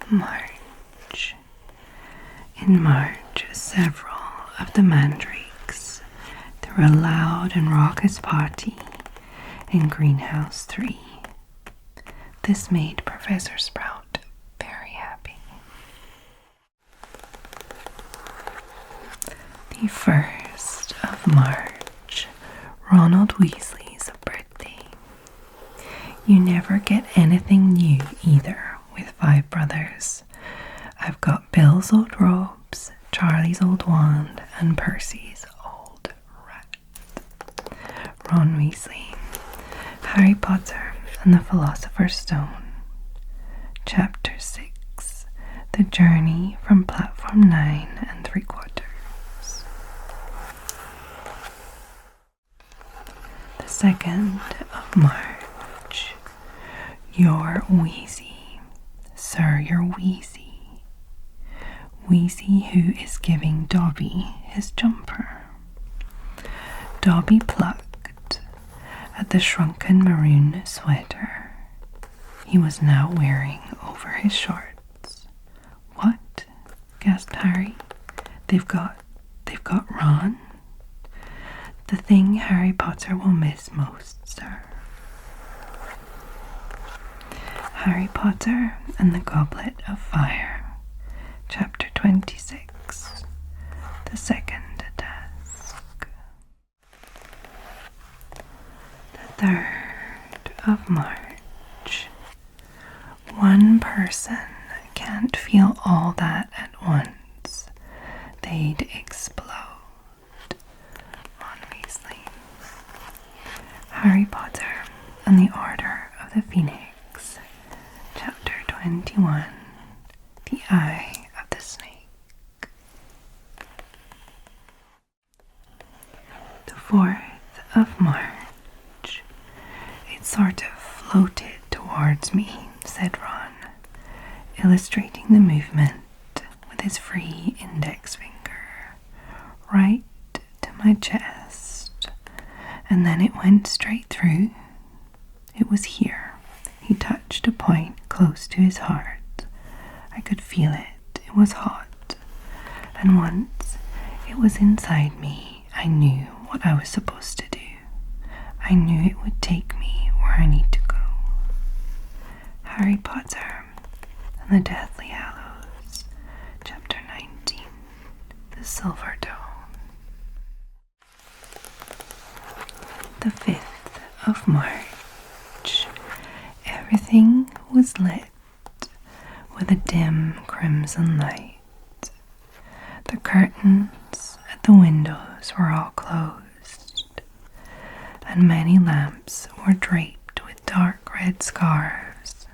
March. In March, several of the mandrakes threw a loud and raucous party in Greenhouse 3. This made Professor Sprout very happy. The 1st of March, Ronald Weasley's birthday. You never get anything new either with 5 brothers. I've got Bill's old robes, Charlie's old wand, and Percy's old rat. Ron Weasley, Harry Potter and the Philosopher's Stone. Chapter 6, The Journey from Platform 9 3/4. The 2nd of March. You're wheezy. Sir, you're wheezy. Wheezy who is giving Dobby his jumper. Dobby plucked at the shrunken maroon sweater he was now wearing over his shorts. What? Gasped Harry. They've got Ron? The thing Harry Potter will miss most, sir. Harry Potter and the Goblet of Fire. Chapter 26. The Second Task. The 3rd of March. One person can't feel all that at once. They'd explode. Ron Weasley. Harry Potter and the Order of the Phoenix. Chapter 21. The Eye of the Snake. The 4th of March. It sort of floated towards me, said Ron, illustrating the movement with his free index finger, right to my chest, and then it went straight through. It was here. He touched a point close to his heart. I could feel it. It was hot. And once it was inside me, I knew what I was supposed to do. I knew it would take me where I need to go. Harry Potter and the Deathly Hallows. Chapter 19. The Silver Dome. The 5th of March. Everything was lit with a dim crimson light. The curtains at the windows were all closed, and many lamps were draped with dark red scarves.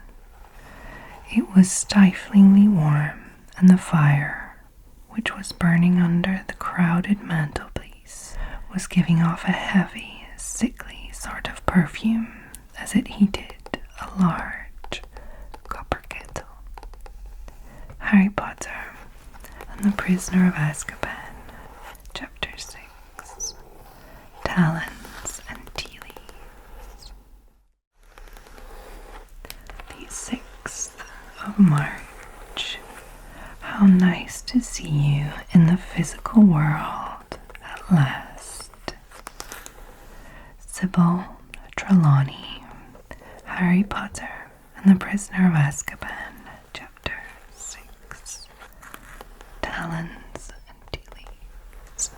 It was stiflingly warm, and the fire, which was burning under the crowded mantelpiece, was giving off a heavy, sickly sort of perfume as it heated a large copper kettle. Harry Potter and the Prisoner of Azkaban. Chapter 6. Talons and Tea Leaves. The 6th of March. How nice to see you in the physical world at last. Sybil Trelawney, Harry Potter and the Prisoner of Azkaban. Chapter 6. Talons and Tea Leaves.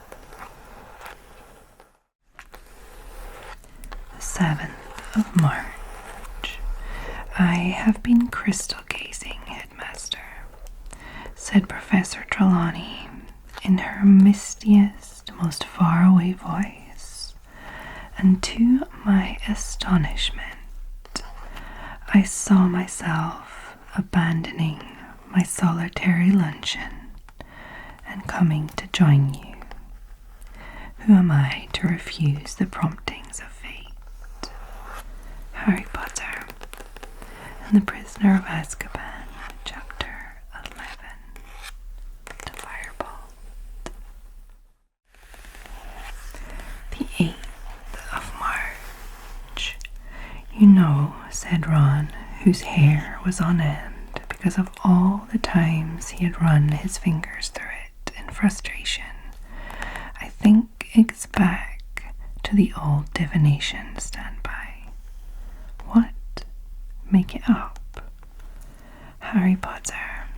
The 7th of March. I have been crystal gazing, Headmaster, said Professor Trelawney in her mistiest, most faraway voice, and to my astonishment, I saw myself abandoning my solitary luncheon and coming to join you. Who am I to refuse the promptings of fate? Harry Potter and the Prisoner of Azkaban, Chapter 11. The Firebolt. The 8th of March. You know, said Ron, whose hair was on end because because of all the times he had run his fingers through it in frustration. I think it's back to the old divination standby. What? Make it up. Harry Potter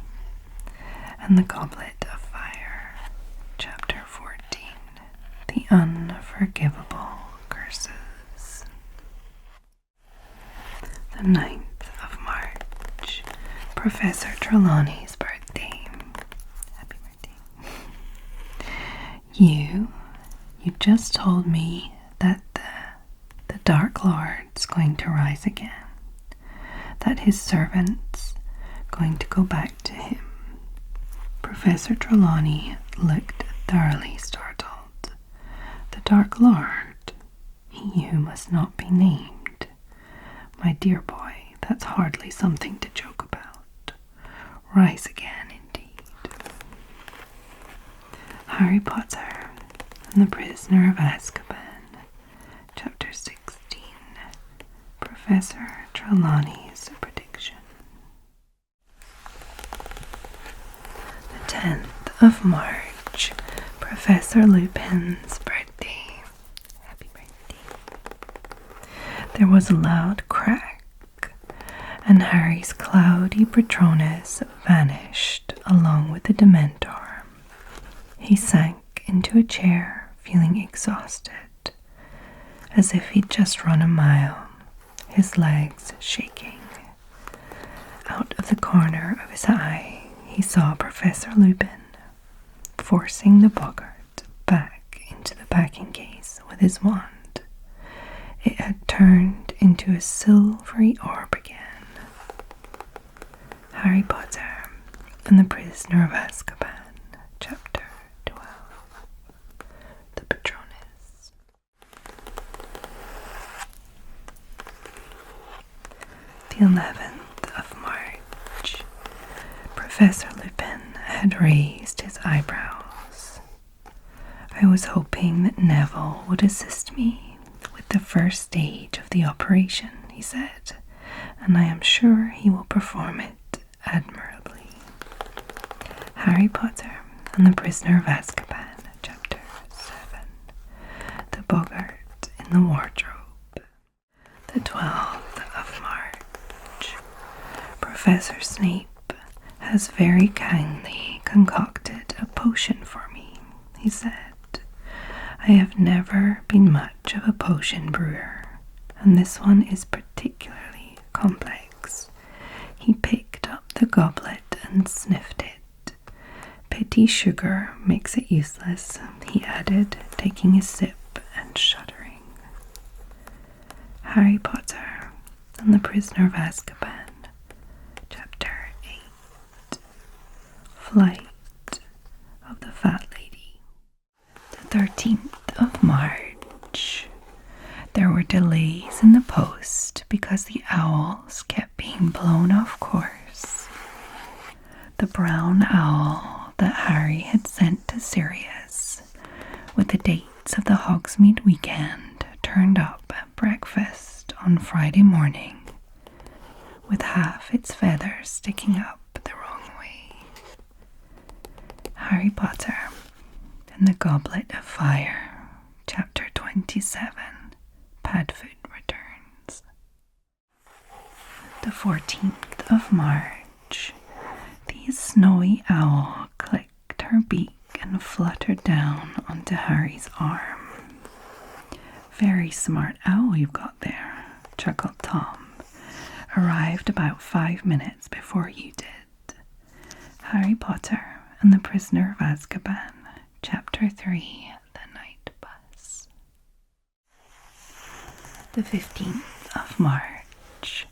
and the Goblet of Fire, Chapter 14, The Unforgivable Curses. The 9th of March, Professor Trelawney's birthday. Happy birthday. You just told me that the Dark Lord's going to rise again, that his servants going to go back to him. Professor Trelawney looked thoroughly startled. The Dark Lord, he who must not be named. My dear boy, that's hardly something to joke about. Rise again, indeed. Harry Potter and the Prisoner of Azkaban, Chapter 16, Professor Trelawney's Prediction. The 10th of March, Professor Lupin's birthday. Happy birthday. There was a loud crack, and Harry's cloudy Patronus vanished along with the Dementor. He sank into a chair, feeling exhausted, as if he'd just run a mile, his legs shaking. Out of the corner of his eye, he saw Professor Lupin forcing the boggart back into the packing case with his wand. It had turned into a silvery orb again. Harry Potter and the Prisoner of Azkaban, Chapter 12, The Patronus. The 11th of March, Professor Lupin had raised his eyebrows. I was hoping that Neville would assist me with the first stage of the operation, he said, and I am sure he will perform it admirably. Harry Potter and the Prisoner of Azkaban, Chapter 7, The Boggart in the Wardrobe. The 12th of March, Professor Snape has very kindly concocted a potion for me, he said. I have never been much of a potion brewer, and this one is particularly complex. He picked up the goblet and sniffed it. Pity sugar makes it useless, he added, taking a sip and shuddering. Harry Potter and the Prisoner of Azkaban, Chapter 8, Flight of the Fat Lady. The 13th of March. There were delays in the post because the owls kept being blown off course. The brown owl that Harry had sent to Sirius with the dates of the Hogsmeade weekend turned up at breakfast on Friday morning with half its feathers sticking up the wrong way. Harry Potter and the Goblet of Fire, Chapter 27, Padfoot Returns. The 14th of March. The snowy owl clicked her beak and fluttered down onto Harry's arm. Very smart owl you've got there, chuckled Tom. Arrived about 5 minutes before you did. Harry Potter and the Prisoner of Azkaban, Chapter 3, The Night Bus. The 15th of March.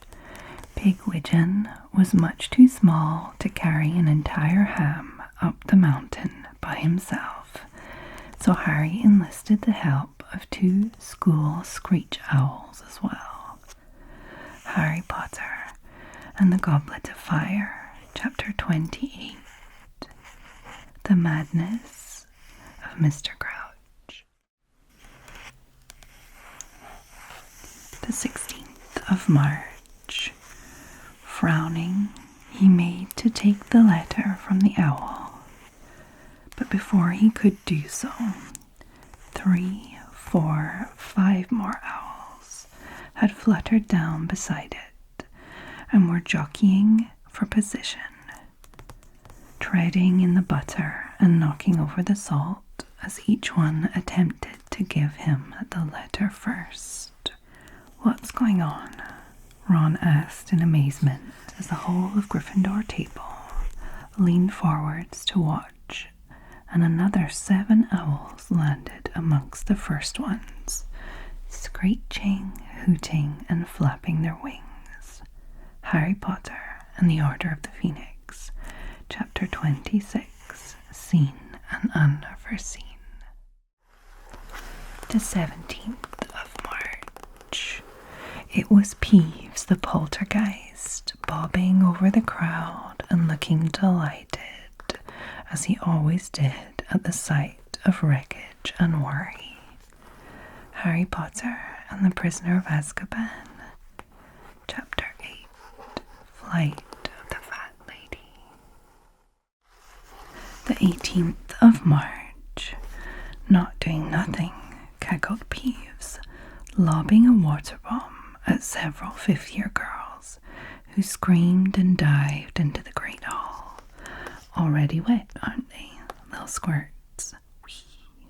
Pigwidgeon was much too small to carry an entire ham up the mountain by himself, so Harry enlisted the help of 2 school screech owls as well. Harry Potter and the Goblet of Fire, Chapter 28, The Madness of Mr. Crouch. The 16th of March. Frowning, he made to take the letter from the owl, but before he could do so, 3, 4, 5 more owls had fluttered down beside it and were jockeying for position, treading in the butter and knocking over the salt as each one attempted to give him the letter first. "What's going on?" Ron asked in amazement as the whole of Gryffindor table leaned forwards to watch, and another 7 owls landed amongst the first ones, screeching, hooting, and flapping their wings. Harry Potter and the Order of the Phoenix, Chapter 26, Seen and Unforeseen. The 17th of March. It was Peeves the poltergeist, bobbing over the crowd and looking delighted, as he always did at the sight of wreckage and worry. Harry Potter and the Prisoner of Azkaban, Chapter 8, Flight of the Fat Lady. The 18th of March. Not doing nothing, cackled Peeves, lobbing a water bomb at several fifth-year girls who screamed and dived into the Great Hall. Already wet, aren't they, little squirts? Whee!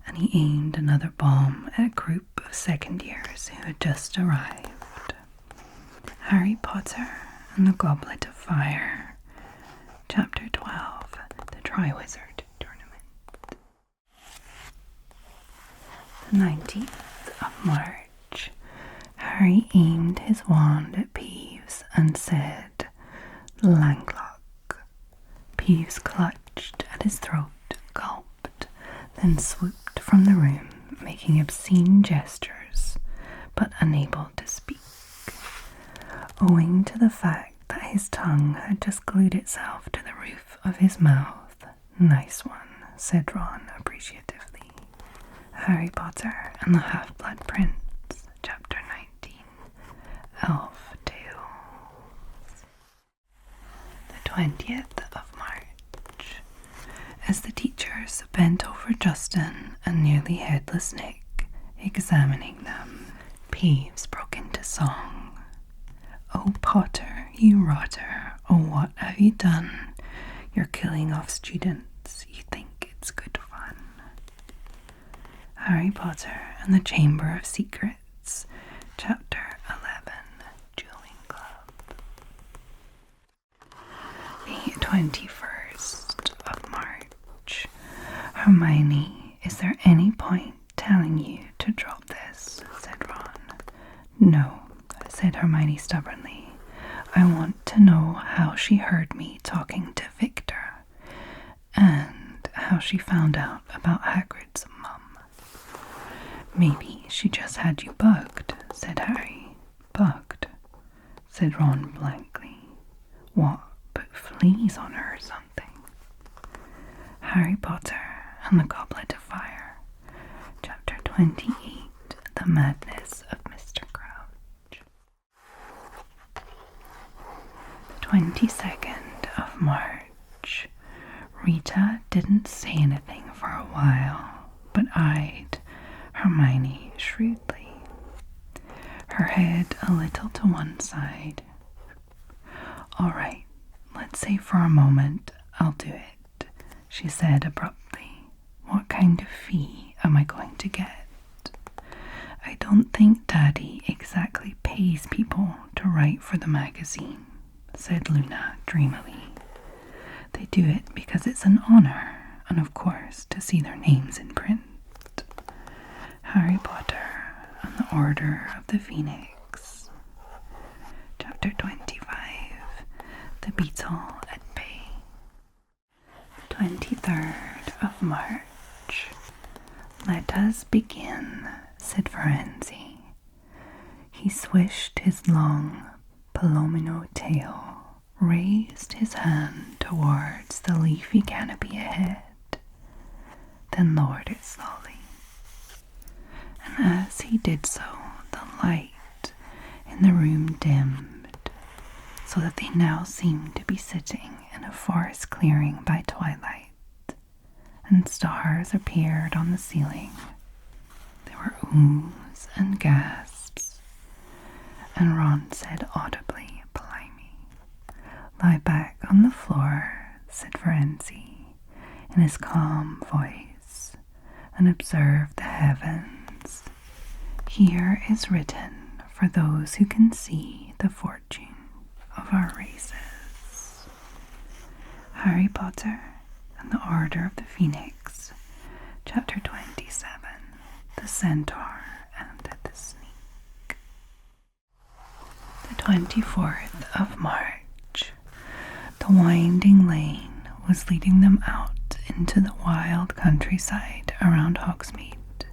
And he aimed another bomb at a group of second years who had just arrived. Harry Potter and the Goblet of Fire, Chapter 12, the Triwizard Tournament. The 19th of March. Harry aimed his wand at Peeves and said, "Langlock." Peeves clutched at his throat, gulped, then swooped from the room, making obscene gestures, but unable to speak, owing to the fact that his tongue had just glued itself to the roof of his mouth. "Nice one," said Ron appreciatively. Harry Potter and the Half-Blood Prince, Chapter 19, Elf Tales. The 20th of March. As the teachers bent over Justin and nearly headless Nick, examining them, Peeves broke into song. "Oh Potter, you rotter, oh what have you done? You're killing off students, you think it's good fun." Harry Potter and the Chamber of Secrets, Chapter 11, Dueling Club. The 21st of March. "Hermione, is there any point telling you to drop this?" said Ron. "No," said Hermione stubbornly. "I want to know how she heard me talking to Victor, and how she found out about Hagrid's mum." "Maybe she just had you bugged," said Harry. "Bugged?" said Ron blankly. "What, put fleas on her or something?" Harry Potter and the Goblet of Fire, Chapter 28, The Madness of Mr. Crouch. The 22nd of March. Rita didn't say anything for a while, but eyed Hermione shrewdly, her head a little to one side. "All right, let's say for a moment I'll do it," she said abruptly. "What kind of fee am I going to get?" "I don't think Daddy exactly pays people to write for the magazine," said Luna dreamily. "They do it because it's an honor, and of course to see their names in print." Harry Potter and the Order of the Phoenix, Chapter 25, The Beetle at Bay. 23rd of March. "Let us begin," said Firenze. He swished his long palomino tail, raised his hand towards the leafy canopy ahead, then lowered it slowly. And as he did so, the light in the room dimmed, so that they now seemed to be sitting in a forest clearing by twilight, and stars appeared on the ceiling. There were oohs and gasps, and Ron said audibly, "Blimey." "Lie back on the floor," said Firenze in his calm voice, "and observe the heavens. Here is written for those who can see the fortune of our races." Harry Potter and the Order of the Phoenix, Chapter 27, The Centaur and the Sneak. The 24th of March. The winding lane was leading them out into the wild countryside around Hogsmeade.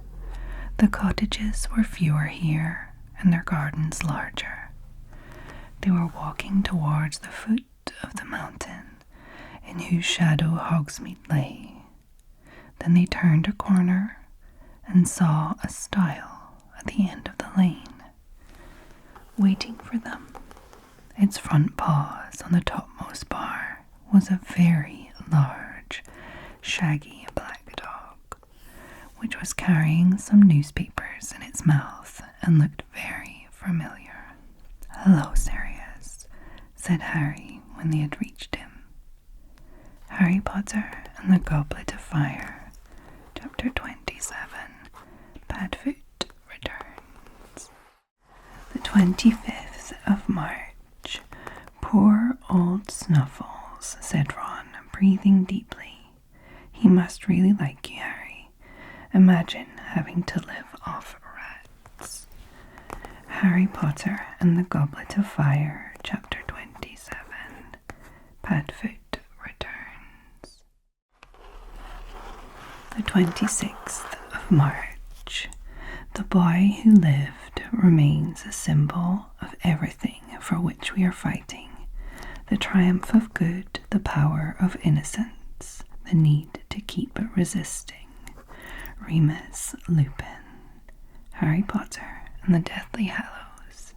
The cottages were fewer here, and their gardens larger. They were walking towards the foot of the mountain, in whose shadow Hogsmeade lay. Then they turned a corner and saw a stile at the end of the lane, waiting for them. Its front paws on the topmost bar was a very large, shaggy black dog, which was carrying some newspapers in its mouth and looked very familiar. "Hello, Sirius," said Harry when they had reached him. Harry Potter and the Goblet of Fire, Chapter 27, Padfoot Returns. The 25th of March. "Poor old Snuffles," said Ron, breathing deeply. "He must really like you, Harry. Imagine having to live off rats." Harry Potter and the Goblet of Fire, Chapter 27, Padfoot Returns. The 26th of March. The boy who lived remains a symbol of everything for which we are fighting: the triumph of good, the power of innocence, the need to keep resisting. Remus Lupin. Harry Potter and the Deathly Hallows,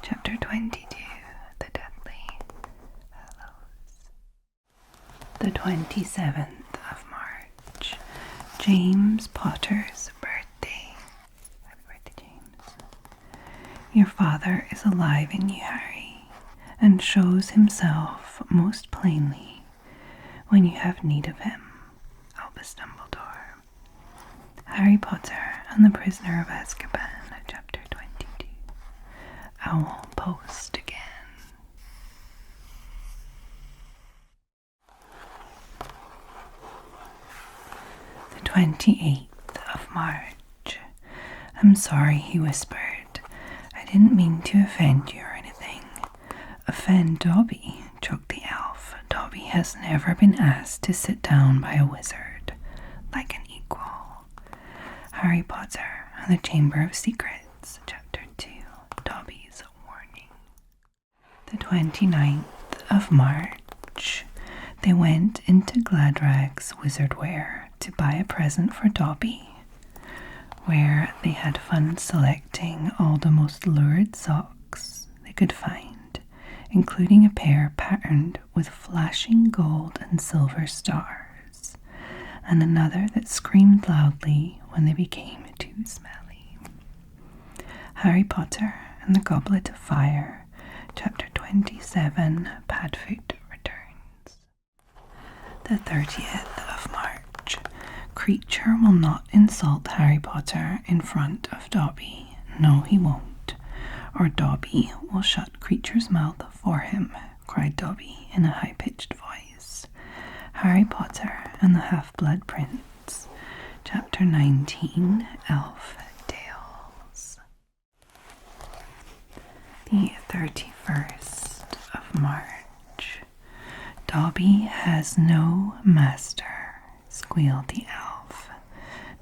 Chapter 22, The Deathly Hallows. The 27th of March. James Potter's birthday. Happy birthday, James. Your father is alive in you, Harry, and shows himself most plainly when you have need of him. Albus Dumbledore. Harry Potter and the Prisoner of Azkaban, Chapter 22. Owl Post again. The 28th of March. "I'm sorry," he whispered. "I didn't mean to offend you or anything." "Offend Dobby?" choked the elf. "Dobby has never been asked to sit down by a wizard like an equal." Harry Potter and the Chamber of Secrets, Chapter 2, Dobby's Warning. The 29th of March. They went into Gladrag's Wizardwear to buy a present for Dobby, where they had fun selecting all the most lurid socks they could find, including a pair patterned with flashing gold and silver stars, and another that screamed loudly when they became too smelly. Harry Potter and the Goblet of Fire, Chapter 27, Padfoot Returns. The 30th of March. Creature will not insult Harry Potter in front of Dobby. No, he won't. Or Dobby will shut Creature's mouth for him, cried Dobby in a high-pitched voice. Harry Potter and the Half-Blood Prince, Chapter 19, Elf Tales. The 31st of March. Dobby has no master, squealed the elf.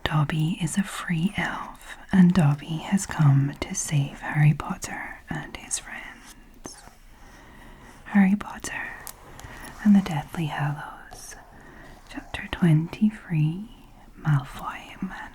Dobby is a free elf, and Dobby has come to save Harry Potter and his friends. Harry Potter and the Deathly Hallows, Chapter 23, Malfoy Man.